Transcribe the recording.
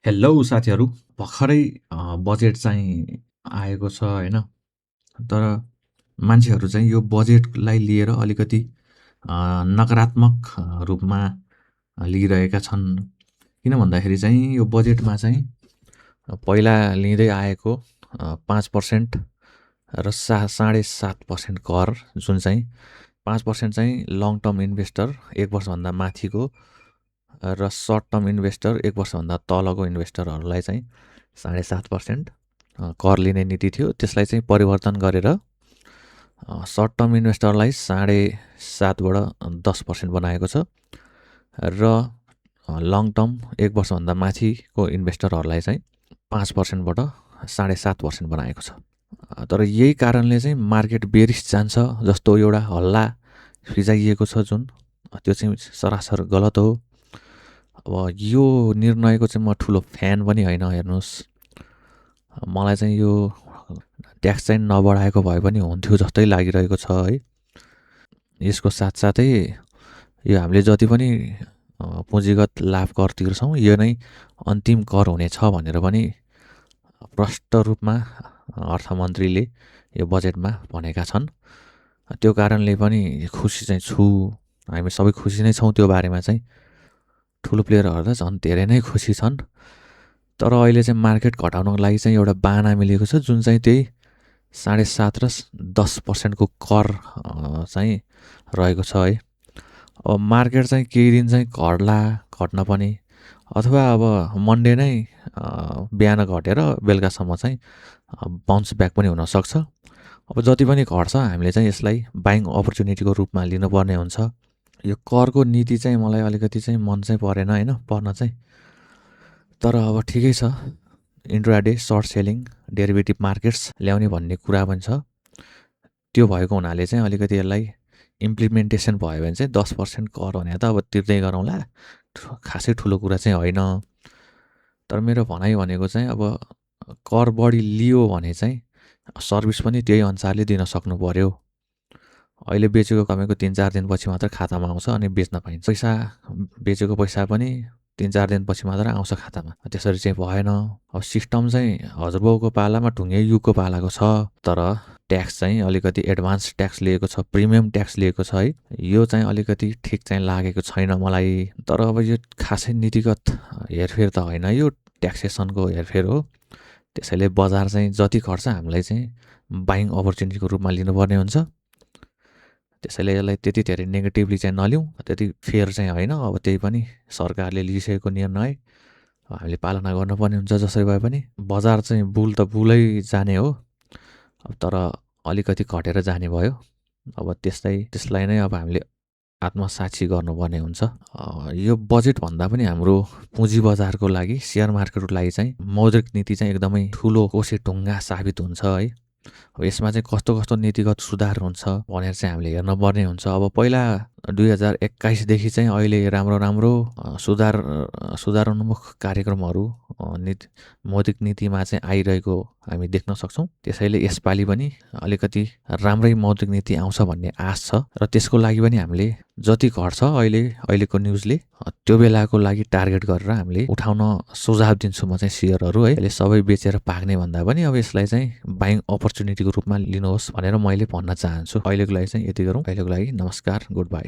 Hello साथीहरू। भर्खरै budget चाहिँ आएको छ होइन। तर मान्छेहरू चाहिँ यो बजेटलाई लिएर अलिकति नकारात्मक रूपमा लिइरहेका छन्। किन भन्दाखेरि चाहिँ यो बजेटमा चाहिँ पहिला लिँदै आएको 5% र 7.5% कर, जुन चाहिँ 5% चाहिँ लङ टर्म इन्भेस्टर 1 वर्षभन्दा माथिको र सर्ट टर्म इन्भेस्टर 1 वर्षभन्दा तलको इन्भेस्टरहरूलाई चाहिँ 7.5% कर लिने नीति थियो। त्यसलाई चाहिँ परिवर्तन गरेर सर्ट टर्म इन्भेस्टरलाई 7.5बाट 10% बनाएको छ र लङ टर्म 1 वर्षभन्दा माथिको इन्भेस्टरहरूलाई चाहिँ 5%बाट 7.5% बनाएको छ। तर यही कारणले चाहिँ मार्केट बेरिस जान्छ जस्तो एउटा हल्ला फिजाइएको छ, जुन त्यो चाहिँ सरासर गलत हो। अब यो निर्णयको चाहिँ म ठुलो फ्यान पनि होइन। हेर्नुहोस्, मलाई चाहिँ यो ट्याक्स चाहिँ नबढाएको भए पनि हुन्थ्यो जस्तै लागिरहेको छ है। यसको साथसाथै यो हामीले जति पनि पुँजीगत लाभ कर तिर्छौँ यो नै अन्तिम कर हुनेछ भनेर पनि प्रष्ट रूपमा अर्थमन्त्रीले यो बजेटमा भनेका छन्। त्यो कारणले पनि खुसी चाहिँ छु, हामी सबै खुसी नै छौँ। त्यो बारेमा चाहिँ ठुलो प्लेयरहरू त झन् धेरै नै खुसी छन्। तर अहिले चाहिँ मार्केट घटाउनको लागि चाहिँ एउटा बाहना मिलेको छ, जुन चाहिँ त्यही 7.5 र 10%को कर चाहिँ रहेको छ है। अब मार्केट चाहिँ केही दिन चाहिँ घट्न पनि, अथवा अब मन्डे नै बिहान घटेर बेलुकासम्म चाहिँ बाउन्स ब्याक पनि हुनसक्छ। अब जति पनि घट्छ हामीले चाहिँ यसलाई बाइङ अपर्च्युनिटीको रूपमा लिनुपर्ने हुन्छ। यो करको नीति चाहिँ मलाई अलिकति चाहिँ मन चाहिँ परेन होइन, पर्न चाहिँ। तर अब ठिकै छ, intraday short selling derivative markets ल्याउने भन्ने कुरा पनि छ। त्यो भएको हुनाले चाहिँ अलिकति यसलाई इम्प्लिमेन्टेसन भयो भने चाहिँ 10% कर भने त अब तिर्दै गरौँला, खासै ठुलो कुरा चाहिँ होइन। तर मेरो भनाइ भनेको चाहिँ अब कर बढी लियो भने चाहिँ सर्भिस पनि त्यही अनुसारले दिन सक्नु पर्यो। अहिले बेचेको कमेको 3-4 दिनपछि मात्र खातामा आउँछ अनि बेच्न पाइन्छ। बेचेको पैसा पनि 3-4 दिनपछि मात्र आउँछ खातामा। त्यसरी चाहिँ भएन। अब सिस्टम चाहिँ हजुरबाउको पालामा ढुङ्गे युगको पालाको छ, तर ट्याक्स चाहिँ अलिकति एडभान्स ट्याक्स लिएको छ, प्रिमियम ट्याक्स लिएको छ है। यो चाहिँ अलिकति ठिक चाहिँ लागेको छैन मलाई। तर अब यो खासै नीतिगत हेरफेर त होइन, यो ट्याक्सेसनको हेरफेर हो। त्यसैले बजार चाहिँ जति घट्छ हामीलाई चाहिँ बाइङ अपर्च्युनिटीको रूपमा लिनुपर्ने हुन्छ। त्यसैले यसलाई त्यति धेरै नेगेटिभली चाहिँ नलिउँ, त्यति फेयर चाहिँ होइन। अब त्यही पनि सरकारले लिइसकेको निर्णय हामीले पालना गर्नुपर्ने हुन्छ जसरी भए पनि। बजार चाहिँ बुल त बुलै जाने हो, तर अलिकति घटेर जाने भयो। अब त्यसलाई नै अब हामीले आत्मसाक्षी गर्नुपर्ने हुन्छ। यो बजेटभन्दा पनि हाम्रो पुँजी बजारको लागि, सेयर मार्केटको लागि चाहिँ मौद्रिक नीति चाहिँ एकदमै ठुलो कोसेढुङ्गा साबित हुन्छ है। अब यसमा चाहिँ कस्तो कस्तो नीतिगत सुधार हुन्छ भनेर चाहिँ हामीले हेर्नुपर्ने हुन्छ। अब पहिला 2021देखि चाहिँ अहिले राम्रो सुधारोन्मुख कार्यक्रमहरू मौद्रिक नीतिमा चाहिँ आइरहेको हामी देख्न सक्छौँ। त्यसैले यसपालि पनि अलिकति राम्रै मौद्रिक नीति आउँछ भन्ने आश छ र त्यसको लागि पनि हामीले जति घट्छ अहिलेको न्युजले त्यो बेलाको लागि टार्गेट गरेर हामीले उठाउन सुझाव दिन्छु म चाहिँ सेयरहरू है। यसले सबै बेचेर भाग्ने भन्दा पनि अब यसलाई चाहिँ बाइङ अपर्च्युनिटीको रूपमा लिनुहोस् भनेर मैले भन्न चाहन्छु। अहिलेको लागि चाहिँ यति गरौँ। अहिलेको लागि नमस्कार, गुड बाई।